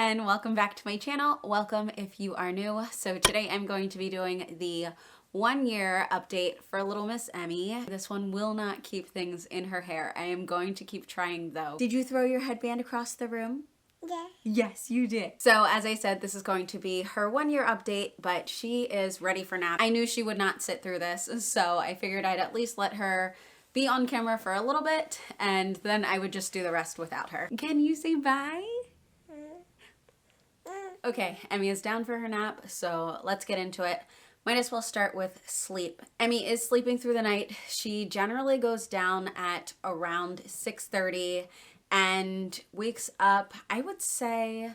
and welcome back to my channel. Welcome if you are new. So today I'm going to be doing the 1 year update for little Miss Emmy. This one will not keep things in her hair. I am going to keep trying though. Did you throw your headband across the room? Yeah. Yes, you did. So as I said, this is going to be her 1 year update, but she is ready for nap. I knew she would not sit through this, so I figured I'd at least let her be on camera for a little bit, and then I would just do the rest without her. Can you say bye? Okay, Emmy is down for her nap, so let's get into it. Might as well start with sleep. Emmy is sleeping through the night. She generally goes down at around 6:30 and wakes up, I would say,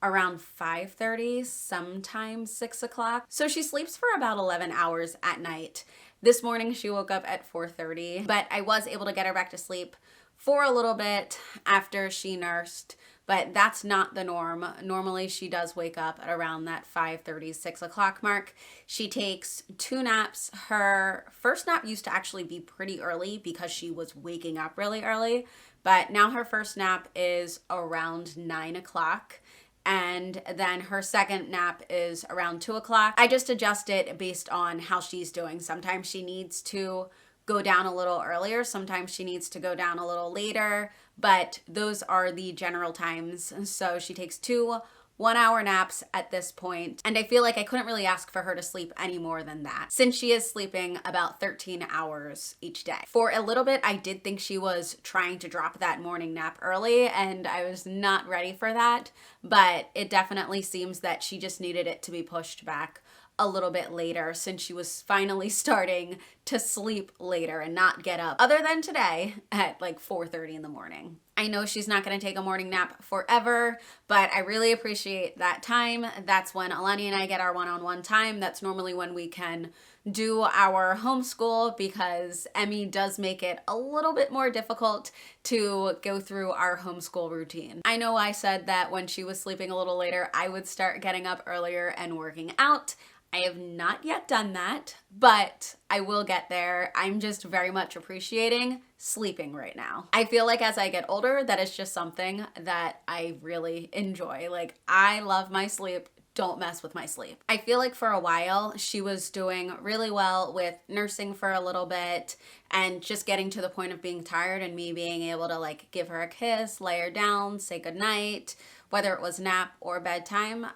around 5:30, sometimes 6 o'clock. So she sleeps for about 11 hours at night. This morning she woke up at 4:30, but I was able to get her back to sleep for a little bit after she nursed, but that's not the norm. Normally she does wake up at around that 5:30, 6 o'clock mark. She takes 2 naps. Her first nap used to actually be pretty early because she was waking up really early, but now her first nap is around 9 o'clock. And then her second nap is around 2 o'clock. I just adjust it based on how she's doing. Sometimes she needs to go down a little earlier. Sometimes she needs to go down a little later, but those are the general times. So she takes 2 1-hour naps at this point, and I feel like I couldn't really ask for her to sleep any more than that, since she is sleeping about 13 hours each day. For a little bit, I did think she was trying to drop that morning nap early, and I was not ready for that, but it definitely seems that she just needed it to be pushed back a little bit later, since she was finally starting to sleep later and not get up, other than today at like 4:30 in the morning. I know she's not going to take a morning nap forever, but I really appreciate that time. That's when Alani and I get our one-on-one time. That's normally when we can do our homeschool, because Emmy does make it a little bit more difficult to go through our homeschool routine. I know I said that when she was sleeping a little later, I would start getting up earlier and working out. I have not yet done that, but I will get there. I'm just very much appreciating sleeping right now. I feel like as I get older, that is just something that I really enjoy. Like, I love my sleep. Don't mess with my sleep. I feel like for a while she was doing really well with nursing for a little bit and just getting to the point of being tired and me being able to like give her a kiss, lay her down, say goodnight, whether it was nap or bedtime.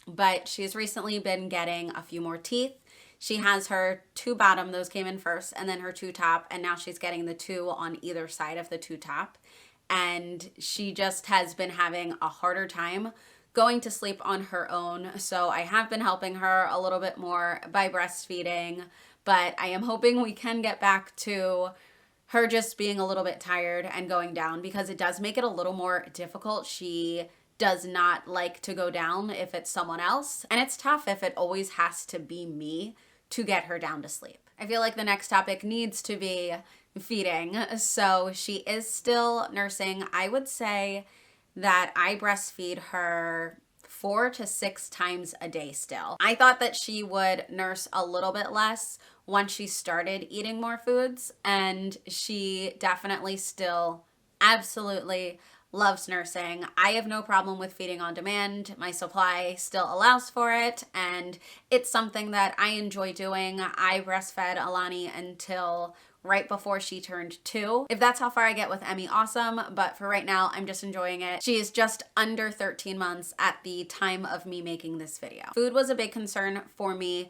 But she's recently been getting a few more teeth. She has her 2 bottom, those came in first, and then her 2 top, and now she's getting the 2 on either side of the 2 top. And she just has been having a harder time going to sleep on her own. So I have been helping her a little bit more by breastfeeding, but I am hoping we can get back to her just being a little bit tired and going down, because it does make it a little more difficult. She does not like to go down if it's someone else, and it's tough if it always has to be me to get her down to sleep. I feel like the next topic needs to be feeding. So she is still nursing. I would say that I breastfeed her 4 to 6 times a day still. I thought that she would nurse a little bit less once she started eating more foods, and she definitely still absolutely loves nursing. I have no problem with feeding on demand. My supply still allows for it, and it's something that I enjoy doing. I breastfed Alani until right before she turned 2. If that's how far I get with Emmy, awesome, but for right now, I'm just enjoying it. She is just under 13 months at the time of me making this video. Food was a big concern for me.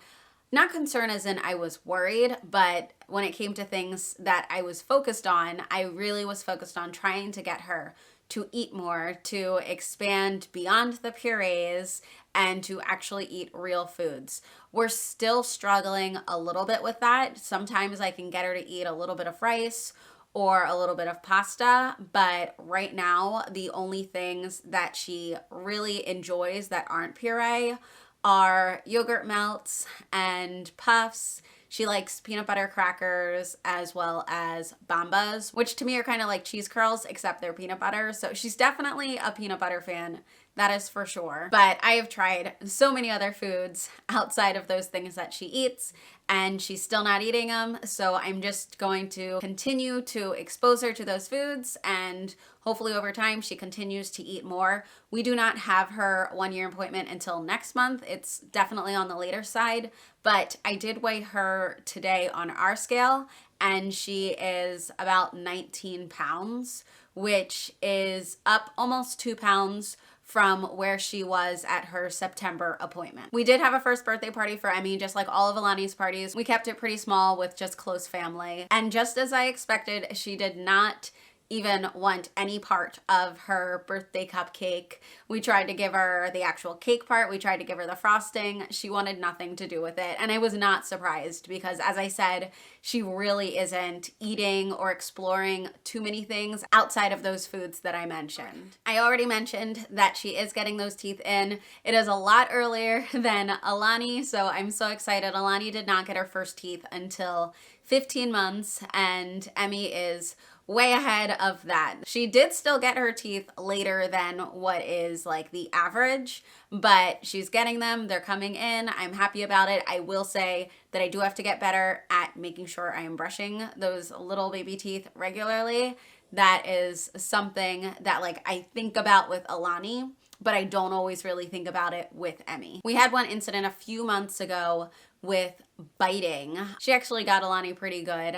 Not concern as in I was worried, but when it came to things that I was focused on, I really was focused on trying to get her to eat more, to expand beyond the purees, and to actually eat real foods. We're still struggling a little bit with that. Sometimes I can get her to eat a little bit of rice or a little bit of pasta, but right now the only things that she really enjoys that aren't puree are yogurt melts and puffs. She likes peanut butter crackers as well as Bambas, which to me are kind of like cheese curls, except they're peanut butter. So she's definitely a peanut butter fan that is for sure. But I have tried so many other foods outside of those things that she eats, and she's still not eating them. So I'm just going to continue to expose her to those foods, and hopefully over time she continues to eat more. We do not have her 1-year appointment until next month. It's definitely on the later side, but I did weigh her today on our scale, and she is about 19 pounds, which is up almost 2 pounds from where she was at her September appointment. We did have a first birthday party for Emmy, just like all of Alani's parties. We kept it pretty small with just close family. And just as I expected, she did not even want any part of her birthday cupcake. We tried to give her the actual cake part. We tried to give her the frosting. She wanted nothing to do with it. And I was not surprised because, as I said, she really isn't eating or exploring too many things outside of those foods that I mentioned. I already mentioned that she is getting those teeth in. It is a lot earlier than Alani, so I'm so excited. Alani did not get her first teeth until 15 months, and Emmy is way ahead of that. She did still get her teeth later than what is like the average, but she's getting them. They're coming in. I'm happy about it. I will say that I do have to get better at making sure I am brushing those little baby teeth regularly. That is something that like I think about with Alani, but I don't always really think about it with Emmy. We had one incident a few months ago with biting. She actually got Alani pretty good.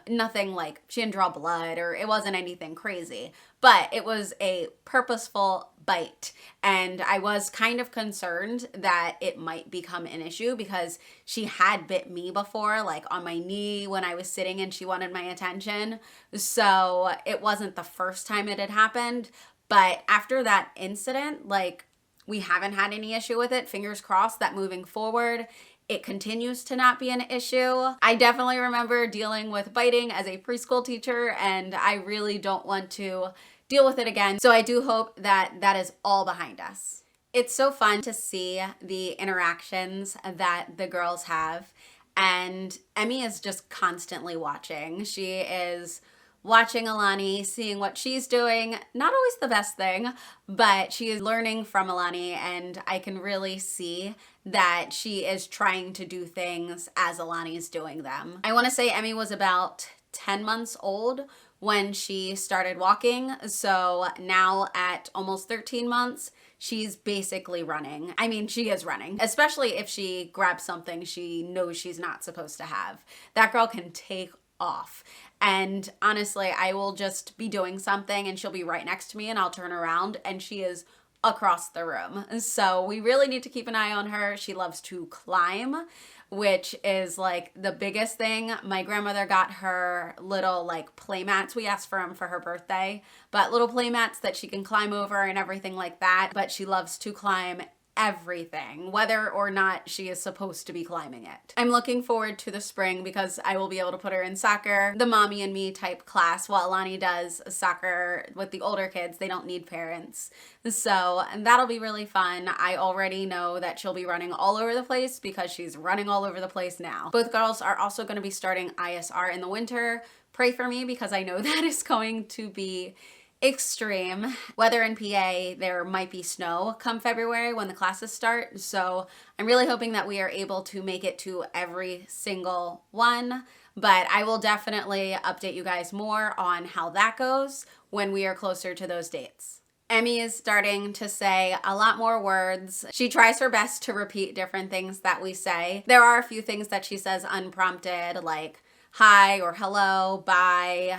Nothing like she didn't draw blood or it wasn't anything crazy, but it was a purposeful bite. And I was kind of concerned that it might become an issue because she had bit me before, like on my knee when I was sitting and she wanted my attention. So it wasn't the first time it had happened. But after that incident, like we haven't had any issue with it. Fingers crossed that moving forward, it continues to not be an issue. I definitely remember dealing with biting as a preschool teacher, and I really don't want to deal with it again. So I do hope that that is all behind us. It's so fun to see the interactions that the girls have, and Emmy is just constantly watching. She is watching Alani, seeing what she's doing. Not always the best thing, but she is learning from Alani, and I can really see that she is trying to do things as Alani is doing them. I want to say Emmy was about 10 months old when she started walking, so now at almost 13 months, she's basically running. I mean, she is running, especially if she grabs something she knows she's not supposed to have. That girl can take off. And honestly, I will just be doing something and she'll be right next to me and I'll turn around and she is across the room. So we really need to keep an eye on her. She loves to climb, which is like the biggest thing. My grandmother got her little like play mats. We asked for them for her birthday, but little play mats that she can climb over and everything like that. But she loves to climb everything, whether or not she is supposed to be climbing it. I'm looking forward to the spring because I will be able to put her in soccer, the mommy and me type class, while Alani does soccer with the older kids. They don't need parents. So that'll be really fun. I already know that she'll be running all over the place because she's running all over the place now. Both girls are also going to be starting ISR in the winter. Pray for me because I know that is going to be extreme. Weather in PA, there might be snow come February when the classes start. So I'm really hoping that we are able to make it to every single one. But I will definitely update you guys more on how that goes when we are closer to those dates. Emmy is starting to say a lot more words. She tries her best to repeat different things that we say. There are a few things that she says unprompted, like hi or hello, bye,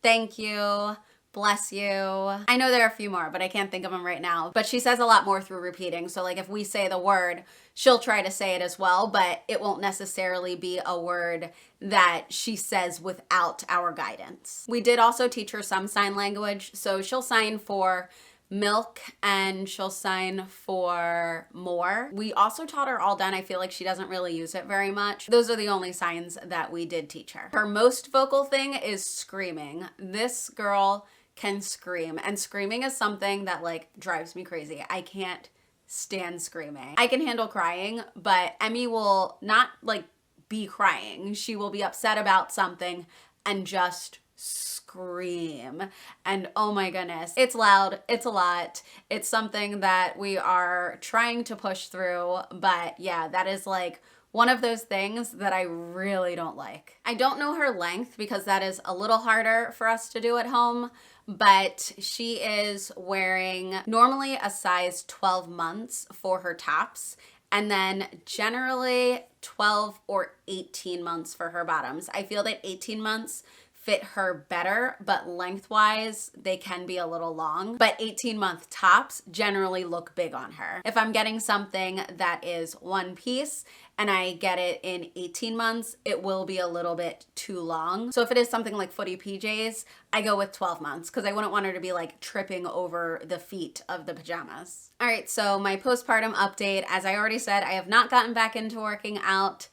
thank you, bless you. I know there are a few more, but I can't think of them right now. But she says a lot more through repeating. So like if we say the word, she'll try to say it as well, but it won't necessarily be a word that she says without our guidance. We did also teach her some sign language. So she'll sign for milk and she'll sign for more. We also taught her all done. I feel like she doesn't really use it very much. Those are the only signs that we did teach her. Her most vocal thing is screaming. This girl can scream, and screaming is something that like drives me crazy. I can't stand screaming. I can handle crying, but Emmy will not like be crying. She will be upset about something and just scream. And oh my goodness, it's loud, it's a lot. It's something that we are trying to push through, but yeah, that is like one of those things that I really don't like. I don't know her length because that is a little harder for us to do at home, but she is wearing normally a size 12 months for her tops, and then generally 12 or 18 months for her bottoms. I feel that 18 months fit her better, but lengthwise they can be a little long. But 18-month tops generally look big on her. If I'm getting something that is one piece and I get it in 18 months, it will be a little bit too long. So if it is something like footy PJs, I go with 12 months because I wouldn't want her to be like tripping over the feet of the pajamas. All right, so my postpartum update, as I already said, I have not gotten back into working out.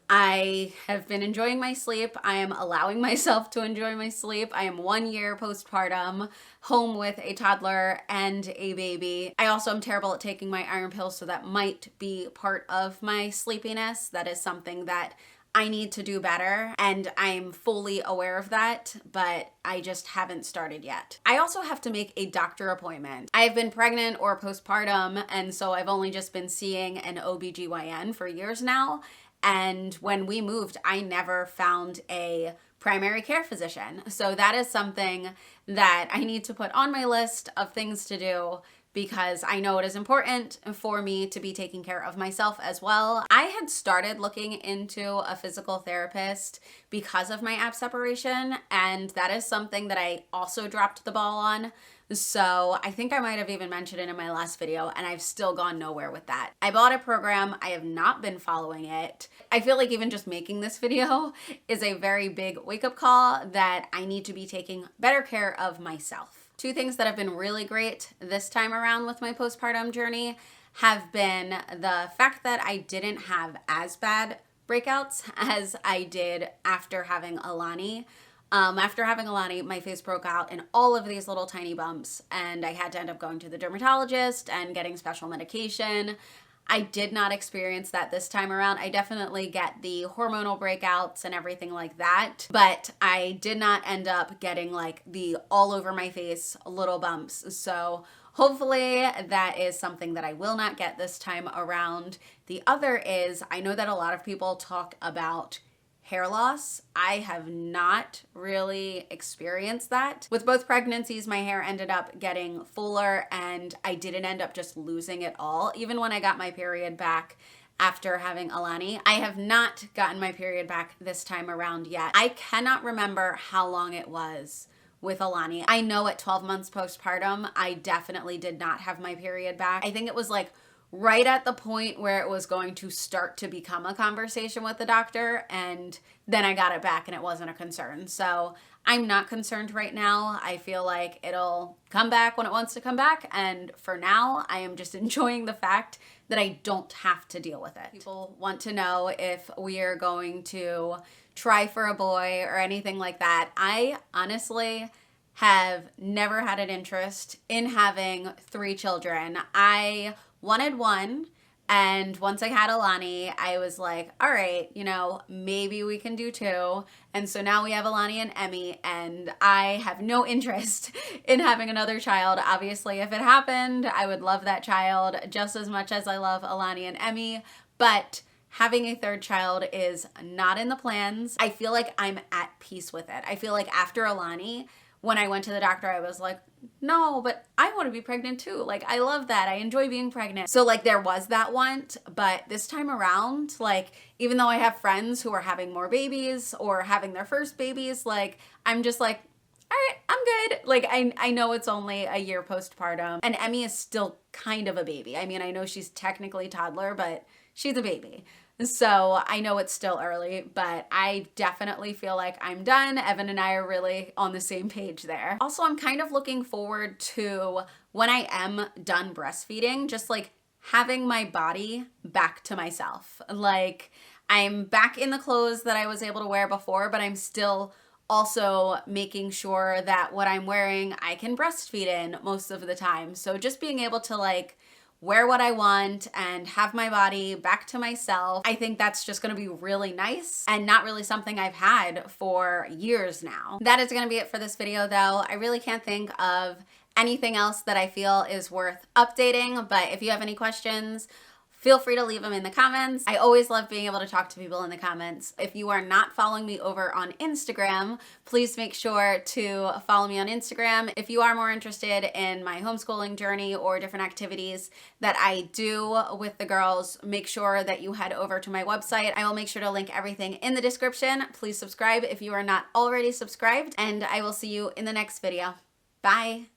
I have been enjoying my sleep. I am allowing myself to enjoy my sleep. I am 1 year postpartum, home with a toddler and a baby. I also am terrible at taking my iron pills, so that might be part of my sleepiness. That is something that I need to do better, and I'm fully aware of that, but I just haven't started yet. I also have to make a doctor appointment. I've been pregnant or postpartum, and so I've only just been seeing an OBGYN for years now. And when we moved, I never found a primary care physician. So that is something that I need to put on my list of things to do, because I know it is important for me to be taking care of myself as well. I had started looking into a physical therapist because of my abs separation, and that is something that I also dropped the ball on. So I think I might have even mentioned it in my last video, and I've still gone nowhere with that. I bought a program. I have not been following it. I feel like even just making this video is a very big wake-up call that I need to be taking better care of myself. Two things that have been really great this time around with my postpartum journey have been the fact that I didn't have as bad breakouts as I did after having Alani. After having Alani, my face broke out in all of these little tiny bumps, and I had to end up going to the dermatologist and getting special medication. I did not experience that this time around. I definitely get the hormonal breakouts and everything like that, but I did not end up getting like the all over my face little bumps. So hopefully that is something that I will not get this time around. The other is, I know that a lot of people talk about hair loss. I have not really experienced that. With both pregnancies, my hair ended up getting fuller, and I didn't end up just losing it all. Even when I got my period back after having Alani, I have not gotten my period back this time around yet. I cannot remember how long it was with Alani. I know at 12 months postpartum, I definitely did not have my period back. I think it was like right at the point where it was going to start to become a conversation with the doctor, and then I got it back and it wasn't a concern. So I'm not concerned right now. I feel like it'll come back when it wants to come back, and for now I am just enjoying the fact that I don't have to deal with it. People want to know if we are going to try for a boy or anything like that. I honestly have never had an interest in having 3 children. I wanted one, and once I had Alani, I was like, all right, you know, maybe we can do 2. And so now we have Alani and Emmy, and I have no interest in having another child. Obviously, if it happened, I would love that child just as much as I love Alani and Emmy, but having a 3rd child is not in the plans. I feel like I'm at peace with it. I feel like after Alani, when I went to the doctor, I was like, no, but I want to be pregnant too. Like, I love that. I enjoy being pregnant. So like there was that want, but this time around, like, even though I have friends who are having more babies or having their first babies, like, I'm just like, all right, I'm good. Like, I know it's only a year postpartum, and Emmy is still kind of a baby. I mean, I know she's technically toddler, but she's a baby. So I know it's still early, but I definitely feel like I'm done. Evan and I are really on the same page there. Also, I'm kind of looking forward to when I am done breastfeeding, just like having my body back to myself. Like, I'm back in the clothes that I was able to wear before, but I'm still also making sure that what I'm wearing, I can breastfeed in most of the time. So just being able to like wear what I want and have my body back to myself. I think that's just gonna be really nice and not really something I've had for years now. That is gonna be it for this video though. I really can't think of anything else that I feel is worth updating, but if you have any questions, feel free to leave them in the comments. I always love being able to talk to people in the comments. If you are not following me over on Instagram, please make sure to follow me on Instagram. If you are more interested in my homeschooling journey or different activities that I do with the girls, make sure that you head over to my website. I will make sure to link everything in the description. Please subscribe if you are not already subscribed, and I will see you in the next video. Bye.